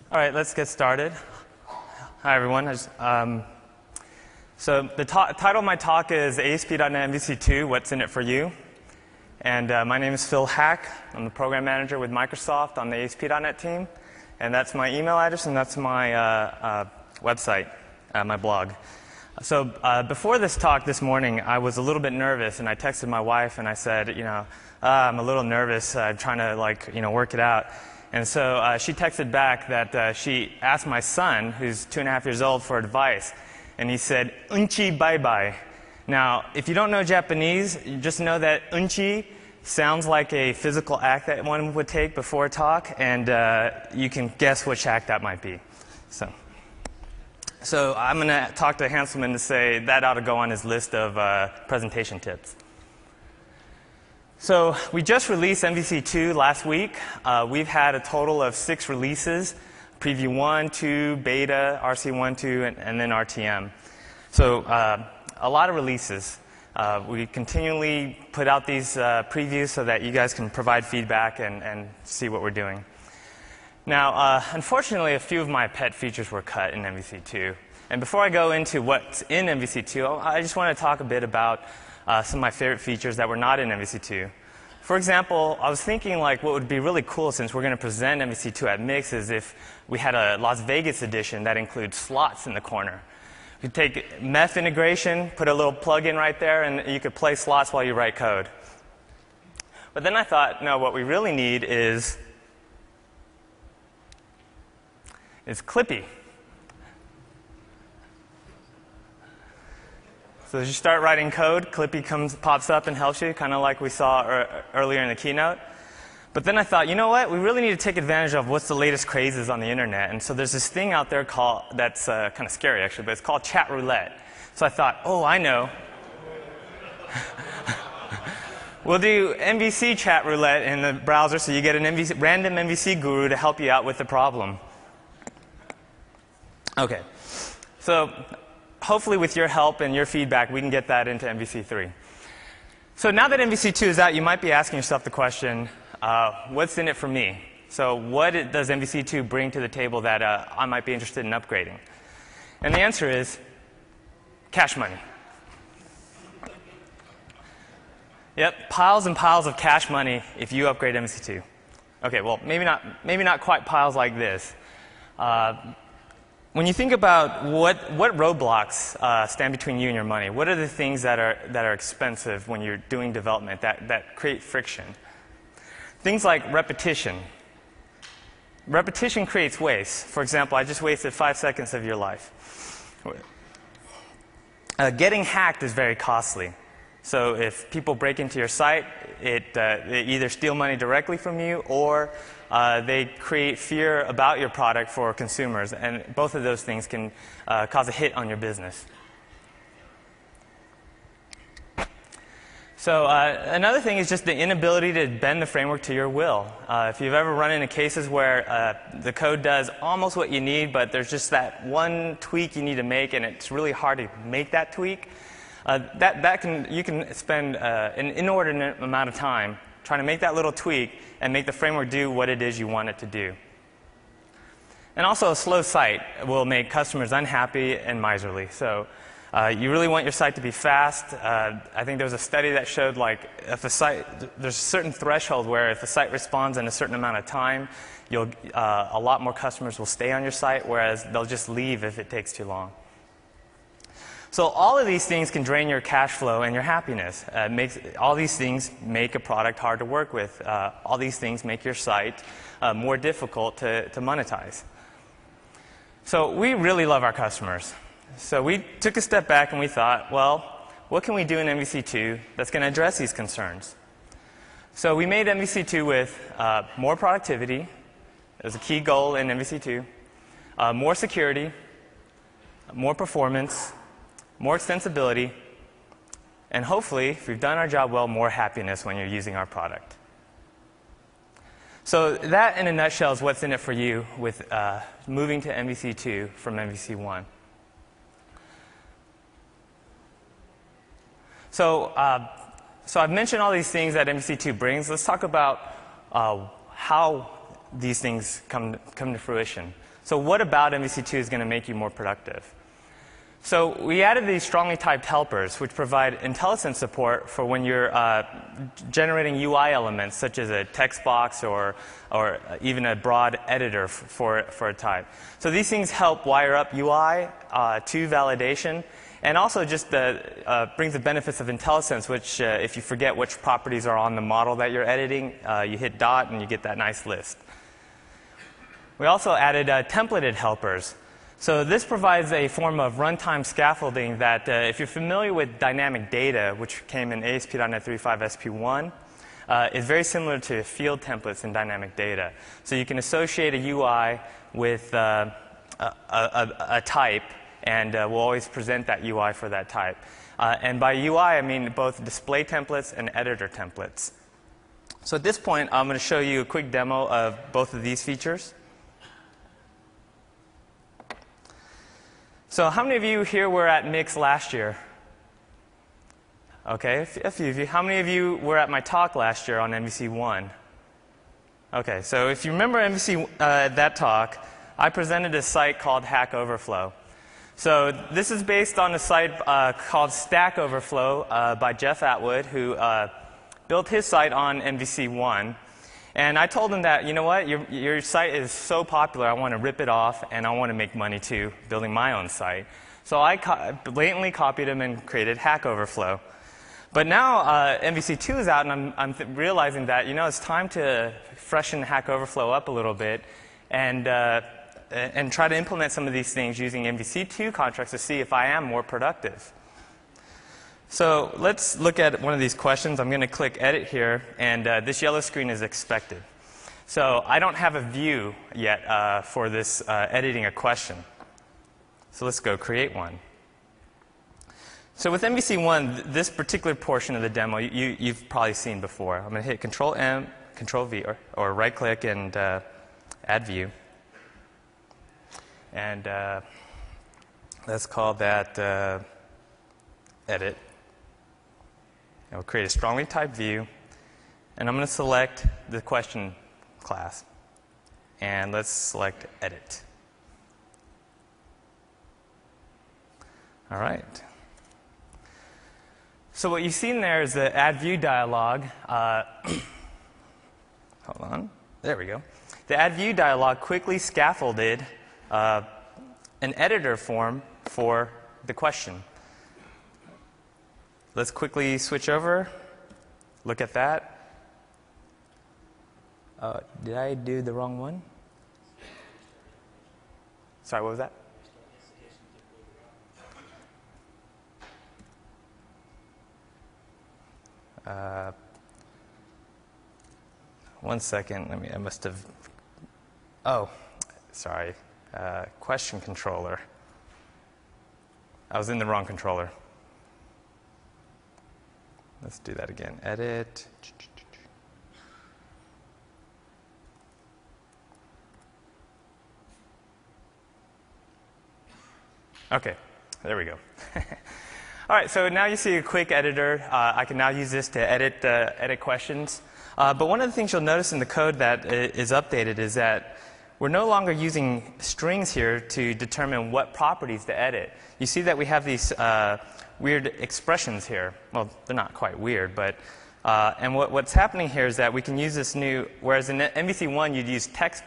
All right, let's get started. Hi, everyone. So the title of my talk is ASP.NET MVC2, What's in it for you? And my name is Phil Hack. I'm the program manager with Microsoft on the ASP.NET team. And that's my email address, and that's my website, my blog. So before this talk this morning, I was a little bit nervous, and I texted my wife, and I said, I'm a little nervous, trying to work it out. And so she texted back that she asked my son, who's 2.5 years old, for advice. And he said, "Unchi bye bye." Now, if you don't know Japanese, you just know that unchi sounds like a physical act that one would take before a talk, and you can guess which act that might be. So I'm going to talk to Hanselman to say that ought to go on his list of presentation tips. So we just released MVC2 last week. We've had a total of 6 releases: Preview 1, 2, Beta, RC1, 2, and then RTM. So a lot of releases. We continually put out these previews so that you guys can provide feedback and see what we're doing. Now, unfortunately, a few of my pet features were cut in MVC2. And before I go into what's in MVC2, I just want to talk a bit about some of my favorite features that were not in MVC2. For example, I was thinking what would be really cool, since we're going to present MVC2 at Mix, is if we had a Las Vegas edition that includes slots in the corner. You could take MEF integration, put a little plug-in right there, and you could play slots while you write code. But then I thought, no, what we really need is Clippy. So as you start writing code, Clippy pops up and helps you, kind of like we saw earlier in the keynote. But then I thought, you know what? We really need to take advantage of what's the latest crazes on the internet. And so there's this thing out there that's kind of scary, actually, but it's called chat roulette. So I thought, oh, I know. We'll do MVC chat roulette in the browser, so you get a random MVC guru to help you out with the problem. OK. So hopefully with your help and your feedback, we can get that into MVC3. So now that MVC2 is out, you might be asking yourself the question, what's in it for me? So what does MVC2 bring to the table that I might be interested in upgrading? And the answer is cash money. Yep, piles and piles of cash money if you upgrade MVC2. OK, well, maybe not quite piles like this. When you think about what roadblocks stand between you and your money, what are the things that are expensive when you're doing development that create friction? Things like repetition. Repetition creates waste. For example, I just wasted 5 seconds of your life. Getting hacked is very costly. So if people break into your site, they either steal money directly from you, or they create fear about your product for consumers. And both of those things can cause a hit on your business. So another thing is just the inability to bend the framework to your will. If you've ever run into cases where the code does almost what you need, but there's just that one tweak you need to make, and it's really hard to make that tweak, you can spend an inordinate amount of time trying to make that little tweak and make the framework do what it is you want it to do. And also, a slow site will make customers unhappy and miserly. So you really want your site to be fast. I think there was a study that showed if a site, there's a certain threshold where if a site responds in a certain amount of time, a lot more customers will stay on your site, whereas they'll just leave if it takes too long. So all of these things can drain your cash flow and your happiness. All these things make a product hard to work with. All these things make your site more difficult to monetize. So we really love our customers. So we took a step back and we thought, well, what can we do in MVC2 that's going to address these concerns? So we made MVC2 with more productivity. It was a key goal in MVC2. More security, more performance, more extensibility, and hopefully, if we've done our job well, more happiness when you're using our product. So that, in a nutshell, is what's in it for you with moving to MVC2 from MVC1. So I've mentioned all these things that MVC2 brings. Let's talk about how these things come to fruition. So what about MVC2 is going to make you more productive? So we added these strongly typed helpers, which provide IntelliSense support for when you're generating UI elements, such as a text box or even a broad editor for a type. So these things help wire up UI to validation, and also just brings the benefits of IntelliSense, which if you forget which properties are on the model that you're editing, you hit dot and you get that nice list. We also added templated helpers. So this provides a form of runtime scaffolding that, if you're familiar with dynamic data, which came in ASP.NET 3.5 SP1, is very similar to field templates in dynamic data. So you can associate a UI with a type, and we'll always present that UI for that type. And by UI, I mean both display templates and editor templates. So at this point, I'm going to show you a quick demo of both of these features. So how many of you here were at Mix last year? Okay, a few of you. How many of you were at my talk last year on MVC1? Okay, so if you remember MVC, that talk, I presented a site called Hack Overflow. So this is based on a site called Stack Overflow by Jeff Atwood, who built his site on MVC1. And I told him that, you know what, your site is so popular, I want to rip it off, and I want to make money too, building my own site. So I blatantly copied him and created Hack Overflow. But now MVC2 is out, and I'm realizing that, you know, it's time to freshen Hack Overflow up a little bit and try to implement some of these things using MVC2 contracts to see if I am more productive. So let's look at one of these questions. I'm going to click Edit here, and this yellow screen is expected. So I don't have a view yet for this editing a question. So let's go create one. So with MVC1, this particular portion of the demo you've probably seen before. I'm going to hit Control-M, Control-V, or right-click and Add View. And let's call that Edit. And we'll create a strongly typed view, and I'm going to select the question class, and let's select Edit. All right. So what you've seen there is the Add View dialog. Hold on. There we go. The Add View dialog quickly scaffolded an editor form for the question. Let's quickly switch over, look at that. Did I do the wrong one? Sorry, what was that? One second, I must have, oh, sorry, question controller. I was in the wrong controller. Let's do that again. Edit. Okay, there we go. All right, so now you see a quick editor. I can now use this to edit questions. But one of the things you'll notice in the code that is updated is that we're no longer using strings here to determine what properties to edit. You see that we have these weird expressions here. Well, they're not quite weird, but and what's happening here is that we can use this new, whereas in MVC1 you'd use text